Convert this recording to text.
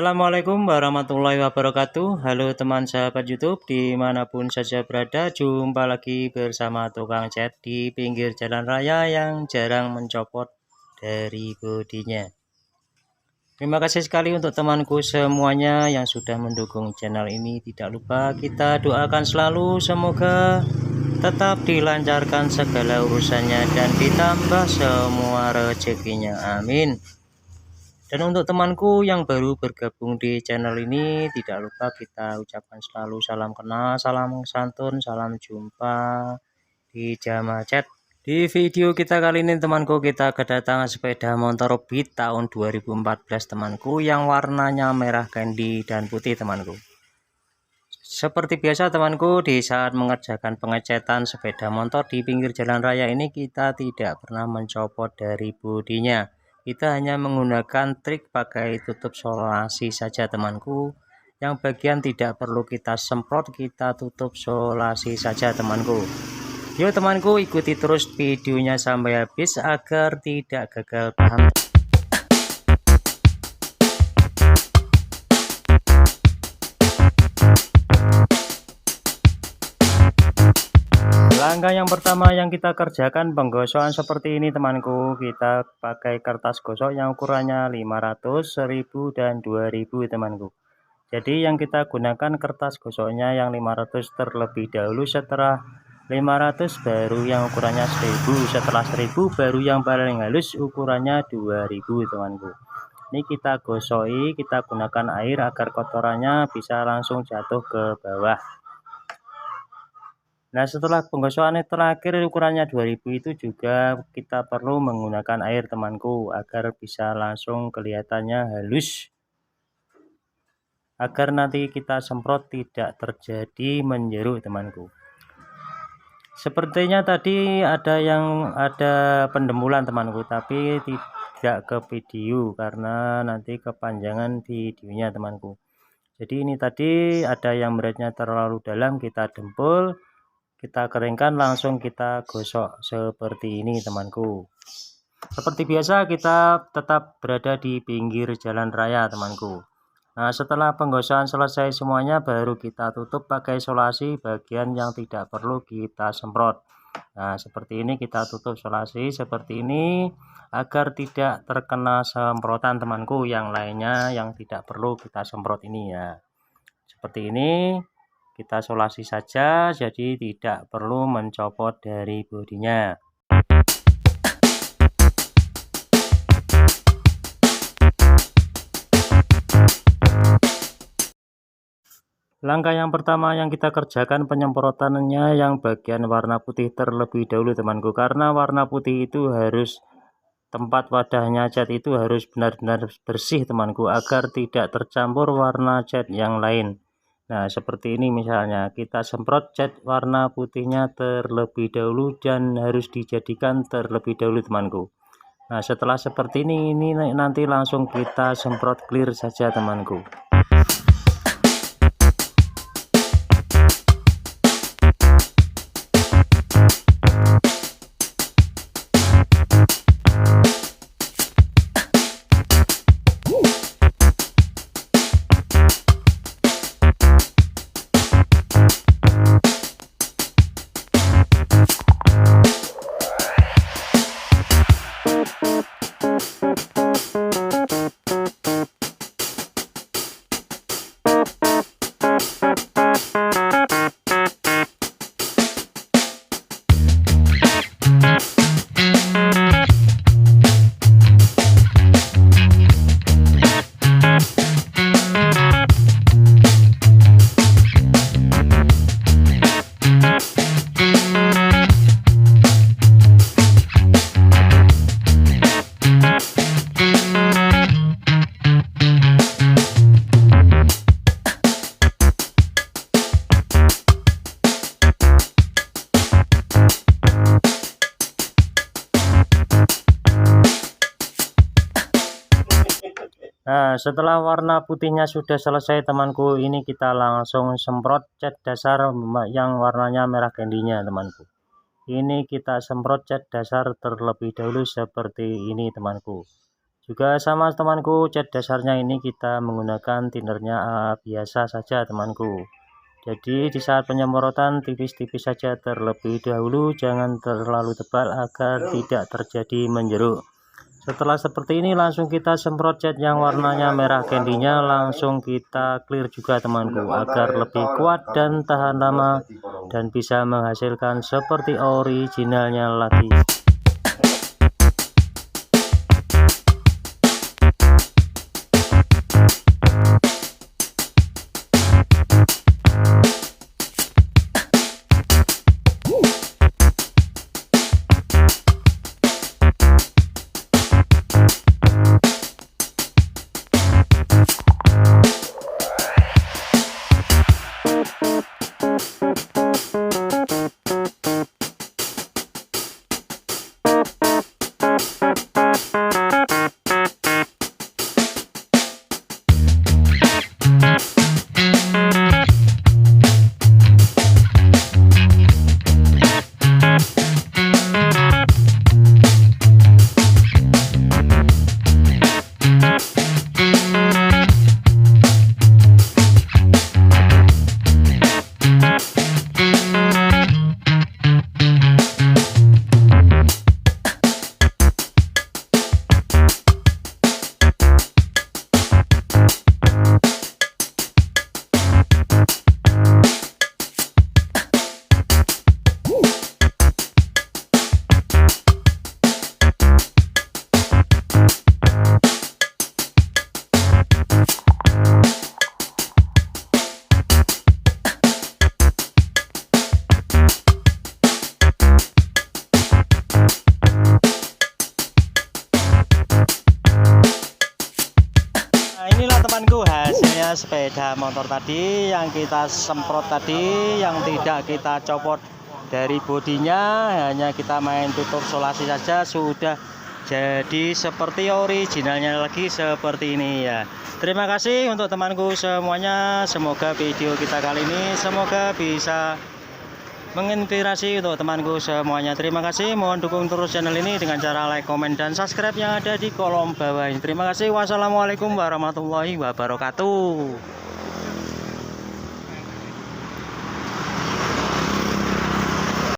Assalamualaikum warahmatullahi wabarakatuh. Halo teman sahabat YouTube dimanapun saja berada. Jumpa lagi bersama tukang cat di pinggir jalan raya yang jarang mencopot dari bodinya. Terima kasih sekali untuk temanku semuanya yang sudah mendukung channel ini. Tidak lupa kita doakan selalu semoga tetap dilancarkan segala urusannya dan ditambah semua rezekinya. Amin. Dan untuk temanku yang baru bergabung di channel ini, tidak lupa kita ucapkan selalu salam kenal, salam santun, salam jumpa di Jama Chat. Di video kita kali ini temanku, kita kedatangan sepeda motor Beat tahun 2014 temanku, yang warnanya merah candy dan putih temanku. Seperti biasa temanku, di saat mengerjakan pengecetan sepeda motor di pinggir jalan raya ini, kita tidak pernah mencopot dari bodinya. Kita hanya menggunakan trik pakai tutup solasi saja temanku. Yang bagian tidak perlu kita semprot, kita tutup solasi saja temanku. Yuk temanku, ikuti terus videonya sampai habis agar tidak gagal paham. Langkah yang pertama yang kita kerjakan penggosokan seperti ini temanku. Kita pakai kertas gosok yang ukurannya 500, 1000 dan 2000 temanku. Jadi yang kita gunakan kertas gosoknya yang 500 terlebih dahulu, setelah 500 baru yang ukurannya 1000, setelah 1000 baru yang paling halus ukurannya 2000 temanku. Ini kita gosoki, kita gunakan air agar kotorannya bisa langsung jatuh ke bawah. Nah, setelah penggosokan terakhir ukurannya 2000 itu juga kita perlu menggunakan air temanku agar bisa langsung kelihatannya halus, agar nanti kita semprot tidak terjadi menjeruk temanku. Sepertinya tadi ada pendembulan temanku, tapi tidak ke video karena nanti kepanjangan videonya temanku. Jadi ini tadi ada yang beratnya terlalu dalam, kita dempul, kita keringkan, langsung kita gosok seperti ini temanku. Seperti biasa kita tetap berada di pinggir jalan raya temanku. Nah, setelah penggosokan selesai semuanya baru kita tutup pakai solasi bagian yang tidak perlu kita semprot. Nah, seperti ini kita tutup solasi seperti ini agar tidak terkena semprotan temanku yang lainnya yang tidak perlu kita semprot ini ya. Seperti ini kita solasi saja, jadi tidak perlu mencopot dari bodinya. Langkah yang pertama yang kita kerjakan penyemprotannya yang bagian warna putih terlebih dahulu temanku, karena warna putih itu harus, tempat wadahnya cat itu harus benar-benar bersih temanku agar tidak tercampur warna cat yang lain. Nah, seperti ini misalnya kita semprot cat warna putihnya terlebih dahulu dan harus dijadikan terlebih dahulu temanku. Nah, setelah seperti ini nanti langsung kita semprot clear saja temanku. Nah, setelah warna putihnya sudah selesai temanku, ini kita langsung semprot cat dasar yang warnanya merah candy-nya temanku. Ini kita semprot cat dasar terlebih dahulu seperti ini temanku. Juga sama temanku, cat dasarnya ini kita menggunakan tinnernya biasa saja temanku. Jadi di saat penyemprotan tipis-tipis saja terlebih dahulu, jangan terlalu tebal agar tidak terjadi menjeruk. Setelah seperti ini langsung kita semprot cat yang warnanya merah candy-nya, langsung kita clear juga temanku agar lebih kuat dan tahan lama dan bisa menghasilkan seperti originalnya lagi. Inilah temanku hasilnya sepeda motor tadi yang kita semprot tadi, yang tidak kita copot dari bodinya, hanya kita main tutup solasi saja sudah jadi seperti originalnya lagi seperti ini ya. Terima kasih untuk temanku semuanya, semoga video kita kali ini semoga bisa menginspirasi untuk temanku semuanya. Terima kasih, mohon dukung terus channel ini dengan cara like, komen, dan subscribe yang ada di kolom bawah ini. Terima kasih, wassalamualaikum warahmatullahi wabarakatuh.